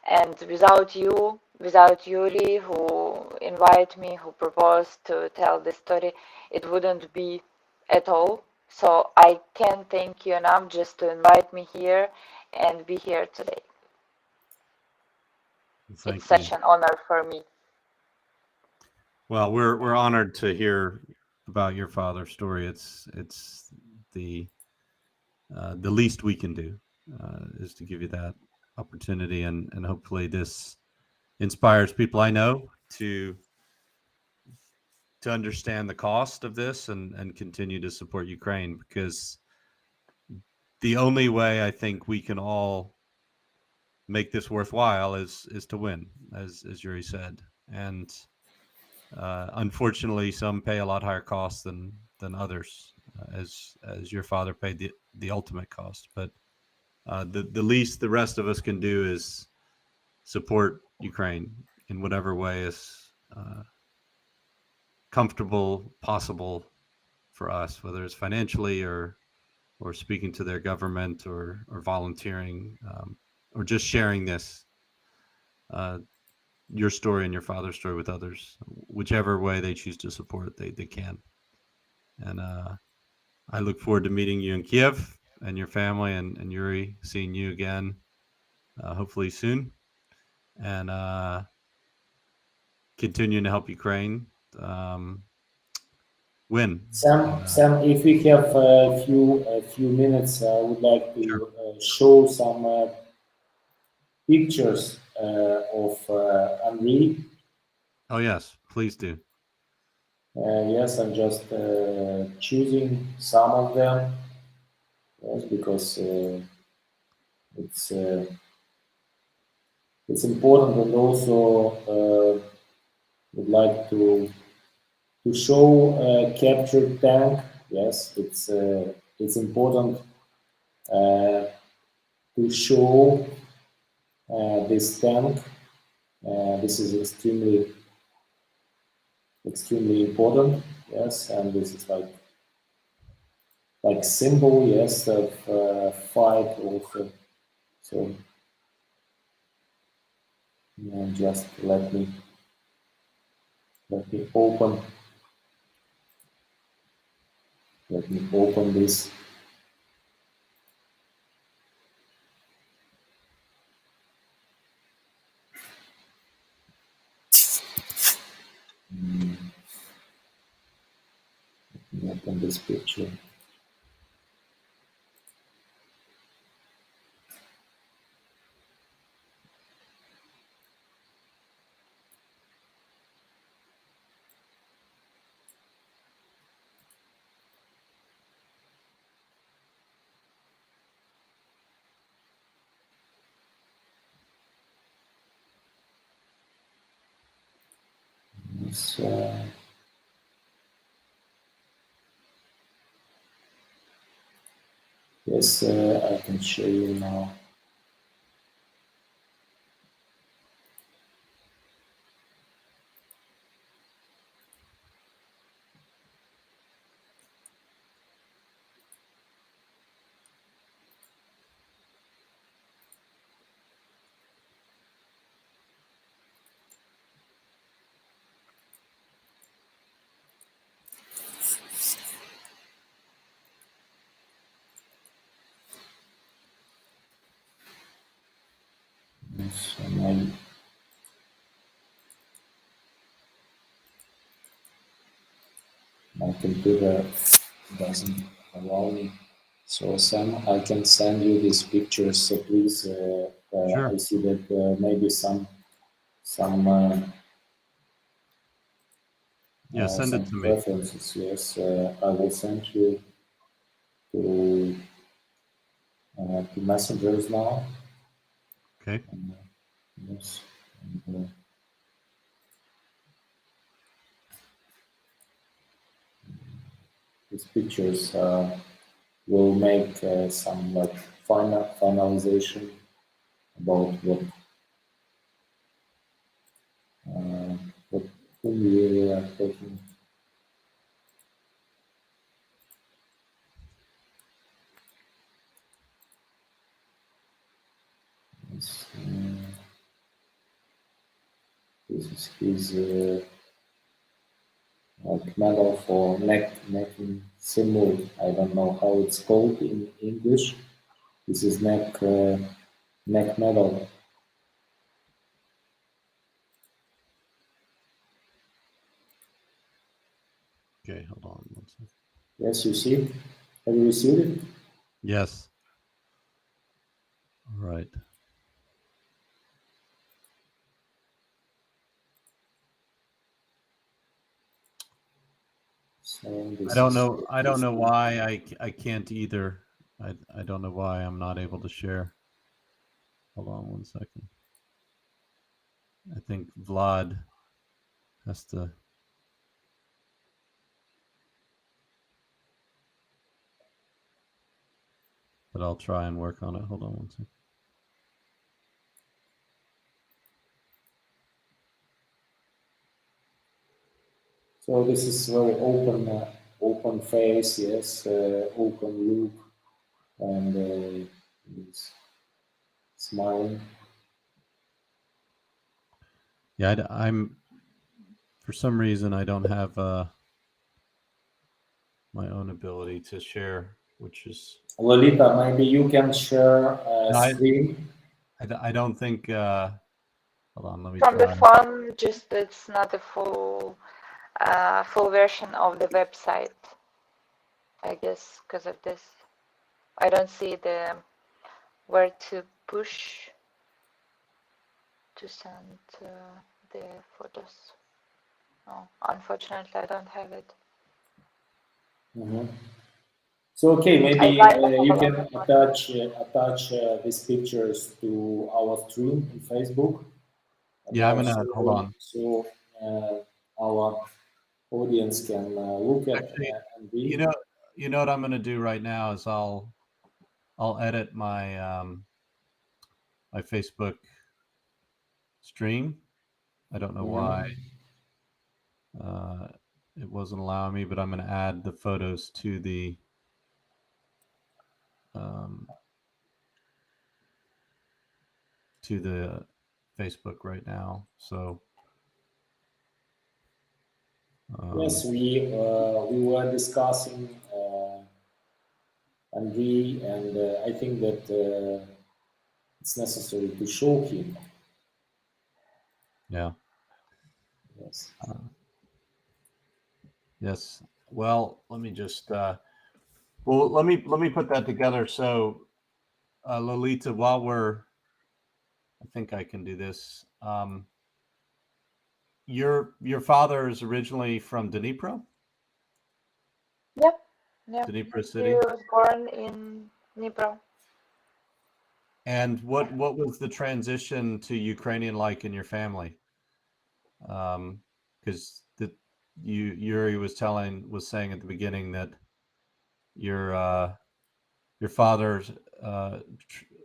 And without you, without Yuriy, who invited me, who proposed to tell this story, it wouldn't be at all. So I can't thank you enough just to invite me here and be here today. It's such an honor for me. Well, we're honored to hear about your father's story. It's the least we can do is to give you that opportunity, and hopefully this inspires people I know to understand the cost of this and continue to support Ukraine, because the only way I think we can all make this worthwhile is to win, as Yuriy said. And unfortunately, some pay a lot higher costs than others, as your father paid the ultimate cost. But the least the rest of us can do is support Ukraine in whatever way is comfortable, possible for us, whether it's financially or speaking to their government or volunteering, or just sharing this your story and your father's story with others. Whichever way they choose to support it, they can. And I look forward to meeting you in Kiev and your family, and Yuriy, seeing you again hopefully soon, and continuing to help Ukraine win. Sam, if we have a few minutes, I would like to show some pictures of Andriy. Oh yes, please do. Yes, I'm just choosing some of them. Yes, because it's important, and also would like to to show a captured tank. Yes, it's important to show this tank. This is extremely important. Yes, and this is like symbol. Yes, of fight also. So just let me open. Let me open this. Let me open this picture. Yes, I can show you now. So my computer doesn't allow me. So Sam, I can send you these pictures. So please, Sure. I see that maybe some Yeah, send it to me. references. Yes, I will send you to messengers now. Okay. Yes. And, these pictures will make some like finalization about whom we are taking. Yes, this is his like medal for necking symbol. I don't know how it's called in English. This is neck medal. Okay, hold on one second. Yes, you see it? Have you received it? Yes. All right. So I don't know why I can't either. I don't know why I'm not able to share. Hold on one second. I think Vlad has to. But I'll try and work on it. Hold on one second. So this is very open face, yes, open look, and he's smiling. Yeah, I'm for some reason I don't have my own ability to share, which is Lolita, maybe you can share screen. I don't think. Hold on, let me From the try. phone, just it's not a full version of the website. I guess because of this, I don't see the where to push to send the photos. No, unfortunately, I don't have it. Mm-hmm. So okay, maybe you can attach these pictures to our stream in Facebook. Yeah, I'm gonna hold on. So our audience can look at Actually, and read. You know what I'm going to do right now is I'll edit my my Facebook stream. I don't know why it wasn't allowing me, but I'm going to add the photos to the Facebook right now. So yes, we were discussing Andrei, and I think that it's necessary to show him. yeah. Yes. Yes. Well, let me just let me put that together. So Lolita, while I think I can do this. Your father is originally from Dnipro? Yep. Yep. Dnipro He City. was born in Dnipro. And what was the transition to Ukrainian like in your family? Because Yuri was saying at the beginning that your father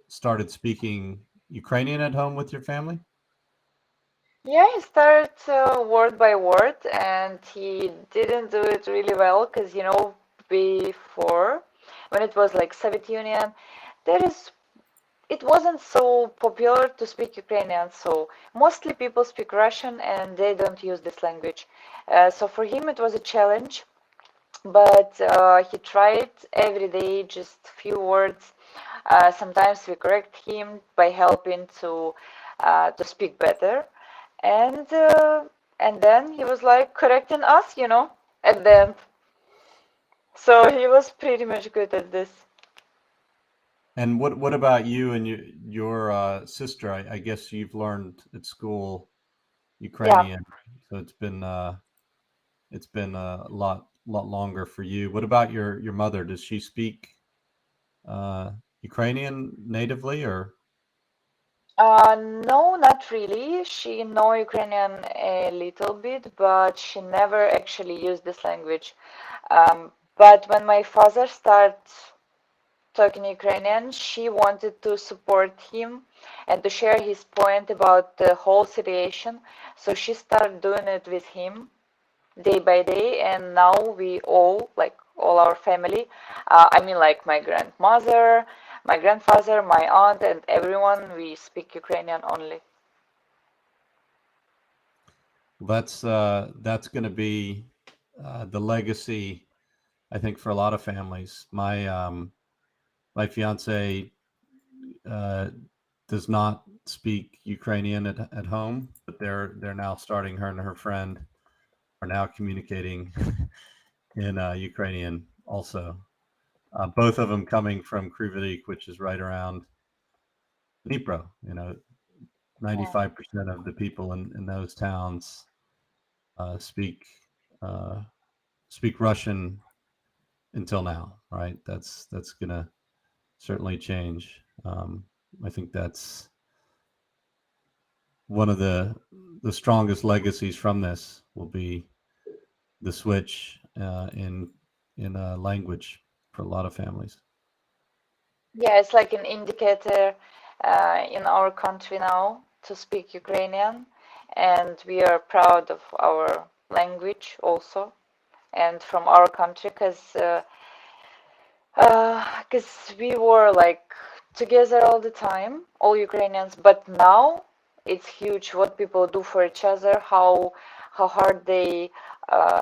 started speaking Ukrainian at home with your family. Yeah, he started word by word, and he didn't do it really well because, you know, before, when it was like Soviet Union, it wasn't so popular to speak Ukrainian, so mostly people speak Russian and they don't use this language. So for him it was a challenge, but he tried every day, just few words. Sometimes we correct him by helping to speak better, and then he was like correcting us, you know, at the end. So he was pretty much good at this. And what about you and your sister? I guess you've learned at school Ukrainian, so it's been a lot longer for you. What about your mother? Does she speak Ukrainian natively or? No, not really. She know Ukrainian a little bit, but she never actually used this language. But when my father started talking Ukrainian, she wanted to support him and to share his point about the whole situation. So she started doing it with him day by day, and now we all, like all our family, I mean like my grandmother, my grandfather, my aunt, and everyone, we speak Ukrainian only. That's going to be the legacy, I think, for a lot of families. My fiance does not speak Ukrainian at home, but they're now starting. Her and her friend are now communicating in Ukrainian also. Both of them coming from Kryvyi, which is right around Dnipro. 95% of the people in those towns speak Russian until now, right? That's gonna certainly change. I think that's one of the strongest legacies from this will be the switch in language for a lot of families. Yeah, it's like an indicator in our country now to speak Ukrainian, and we are proud of our language also, and from our country, because we were like together all the time, all Ukrainians, but now it's huge what people do for each other, how hard they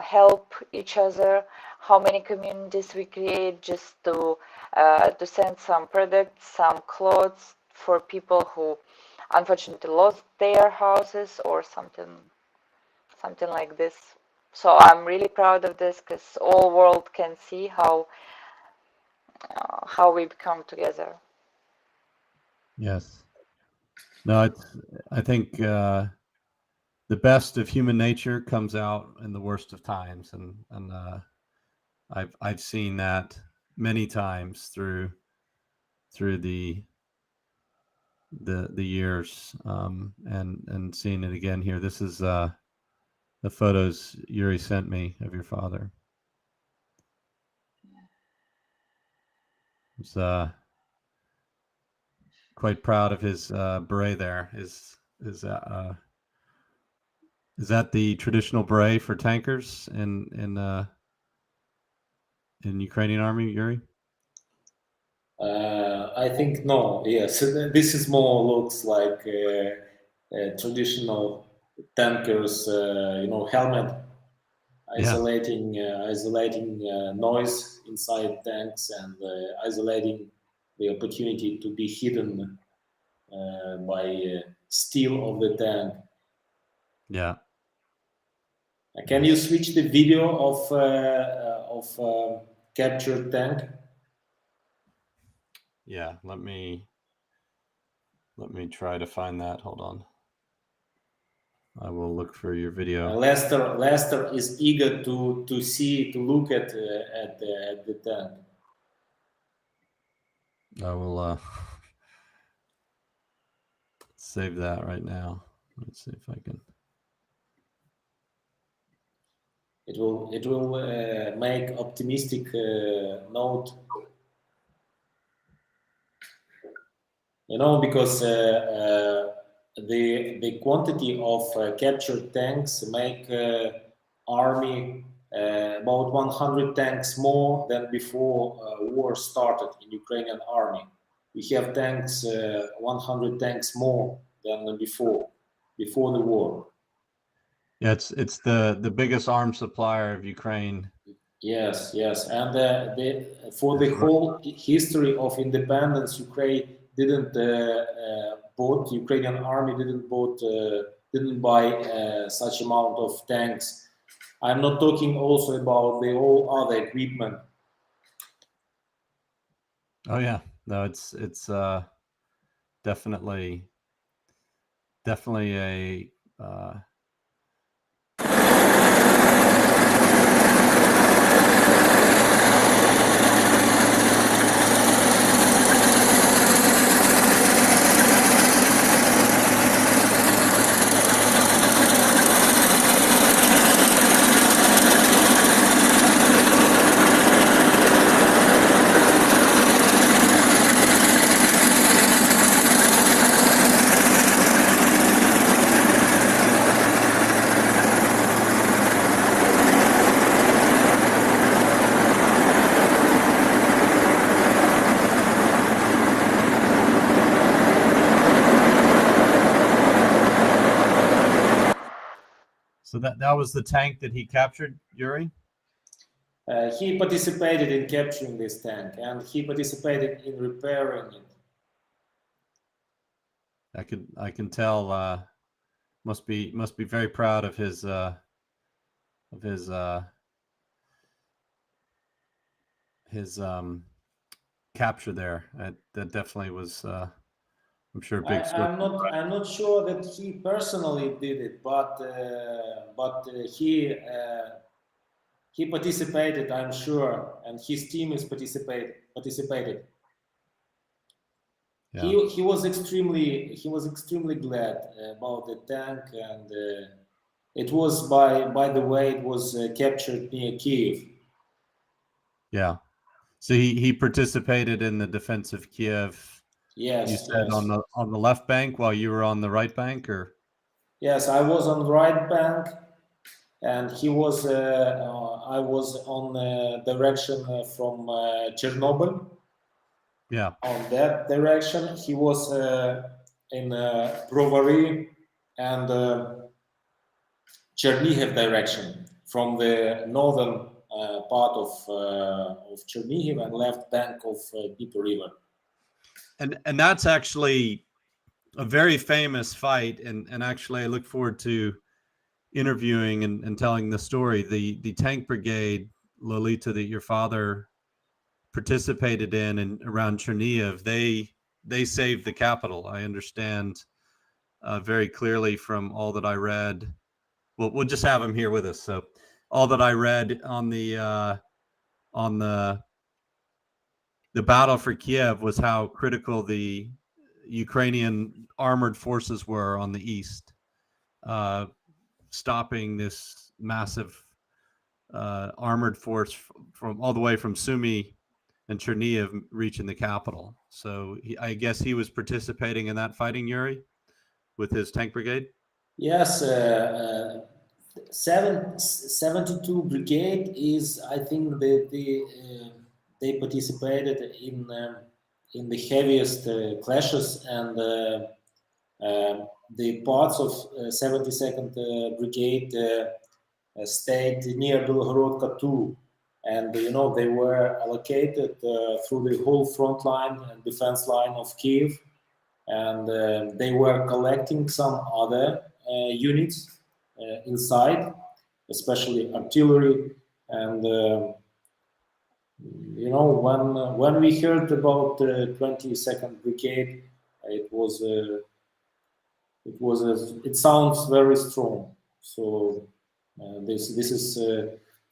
help each other, how many communities we create just to send some products, some clothes for people who unfortunately lost their houses or something like this. So I'm really proud of this because all world can see how we become together. Yes. No, I think the best of human nature comes out in the worst of times, and I've seen that many times through the years, and seeing it again here. This is the photos Yuri sent me of your father. I was quite proud of his beret there. Is that the traditional beret for tankers in Ukrainian army, Yuri? I think no. Yes, this is more looks like traditional tankers. Helmet isolating noise inside tanks and isolating the opportunity to be hidden by steel of the tank. Yeah. Can you switch the video of captured tank? Yeah, let me try to find that. Hold on. I will look for your video. Lester is eager to look at the tank. I will save that right now. Let's see if I can. It will make optimistic note. Because the quantity of captured tanks make army about 100 tanks more than before war started in Ukrainian army. We have tanks 100 tanks more than before the war. Yeah, it's the biggest arms supplier of Ukraine. Yes, and for the whole history of independence, Ukraine didn't Ukrainian army didn't buy such amount of tanks. I'm not talking also about the all other equipment. Oh yeah, no, it's definitely a So that was the tank that he captured, Yuri? He participated in capturing this tank, and he participated in repairing it. I can tell. Must be very proud of his capture there. That definitely was. I'm sure big. I'm not sure that he personally did it, but he participated, I'm sure, and his team is participated. Yeah. He was extremely glad about the tank, and it was by the way it was captured near Kiev. Yeah. So he participated in the defense of Kiev. Yes. You said yes. on the left bank while you were on the right bank, or? Yes, I was on the right bank, and he was. I was on the direction from Chernobyl. Yeah. On that direction, he was in Brovary and Chernihiv direction, from the northern part of Chernihiv and left bank of Dnieper River. And that's actually a very famous fight, and actually I look forward to interviewing and telling the story. The tank brigade, Lolita, that your father participated in and around Chernihiv, they saved the capital. I understand very clearly from all that I read. Well, we'll just have him here with us. So all that I read on the battle for Kiev was how critical the Ukrainian armored forces were on the east. stopping this massive armored force from all the way from Sumy and Chernihiv reaching the capital. So I guess he was participating in that fighting, Yuri, with his tank brigade? Yes, 72 brigade is, I think, they participated in the heaviest clashes, and the parts of 72nd brigade stayed near Belgorodka too, and they were allocated through the whole front line and defense line of Kiev, and they were collecting some other units inside, especially artillery. And when we heard about the 22nd brigade, it sounds very strong. So this is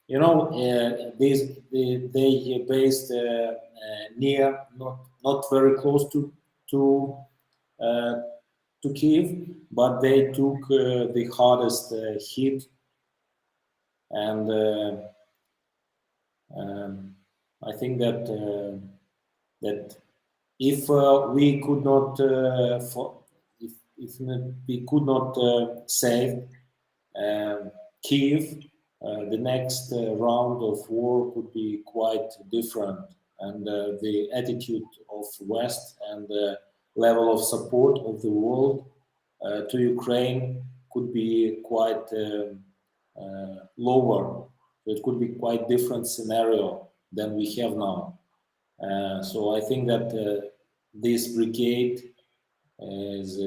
they based near, not very close to Kiev, but they took the hardest hit, and I think that if we could not if we could not save Kiev, the next round of war could be quite different, and the attitude of West and the level of support of the world to Ukraine could be quite lower. It could be quite different scenario than we have now. So I think that this brigade is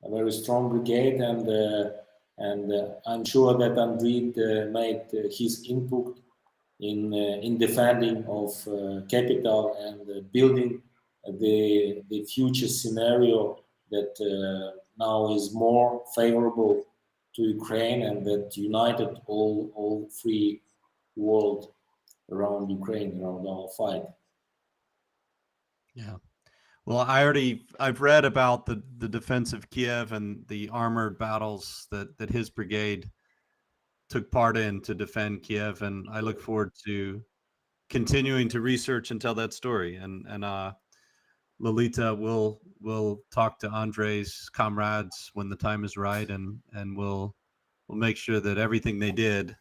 a very strong brigade, and I'm sure that Andriy made his input in defending of capital and building the future scenario that now is more favorable to Ukraine, and that united all free world around Ukraine, around our fight. Yeah. Well, I've read about the defense of Kiev and the armored battles that his brigade took part in to defend Kiev, and I look forward to continuing to research and tell that story. And Lolita will talk to Andrei's comrades when the time is right, and we'll make sure that everything they did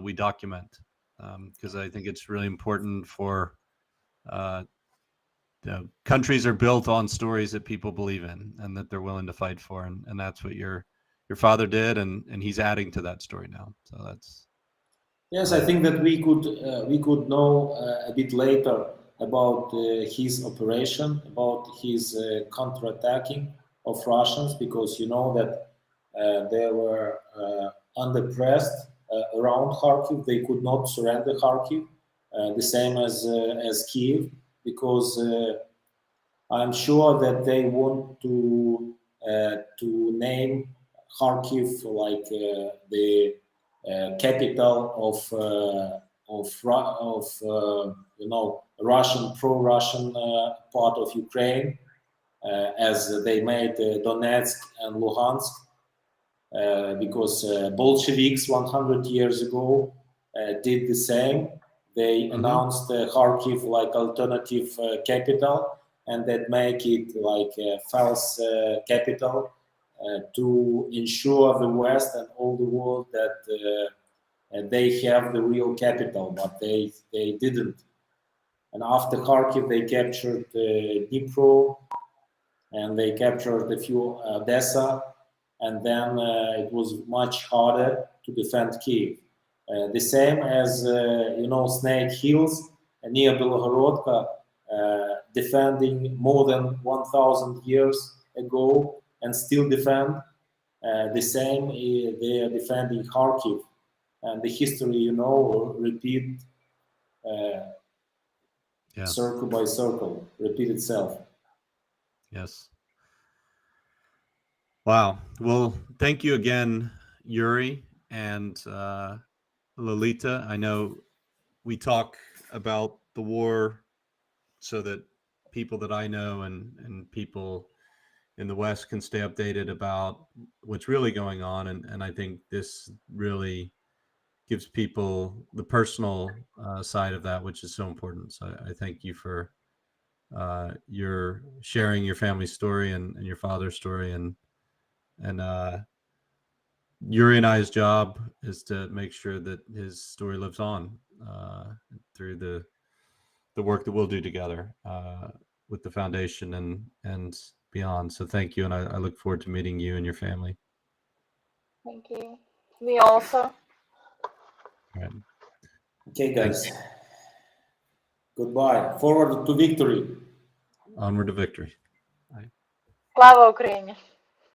we document, because I think it's really important for countries are built on stories that people believe in and that they're willing to fight for, and that's what your father did, and he's adding to that story now. So that's. Yes, I think that we could know a bit later about his operation, about his counterattacking of Russians, because you know that they were under pressed around Kharkiv. They could not surrender Kharkiv, the same as Kiev, because I'm sure that they want to name Kharkiv like the capital of Russian, pro-Russian part of Ukraine, as they made Donetsk and Luhansk, because Bolsheviks 100 years ago did the same. They announced Kharkiv like alternative capital, and that make it like a false capital to ensure the West and all the world that they have the real capital, but they didn't. And after Kharkiv, they captured Dnipro, and they captured a few Odessa, and then it was much harder to defend Kiev. The same as Snake Hills near Belgorodka, defending more than 1,000 years ago and still defend. The same, they are defending Kharkiv, and the history, repeat circle by circle, repeat itself. Yes. Wow. Well, thank you again, Yuri and Lolita. I know we talk about the war so that people that I know and people in the West can stay updated about what's really going on. And I think this really gives people the personal side of that, which is so important. So I thank you for your sharing your family story and your father's story. And Yuri and I's job is to make sure that his story lives on through the work that we'll do together with the foundation and beyond. So thank you, and I look forward to meeting you and your family. Thank you. Me also. All right. Okay, guys. Goodbye. Forward to victory. Onward to victory. Слава Україні!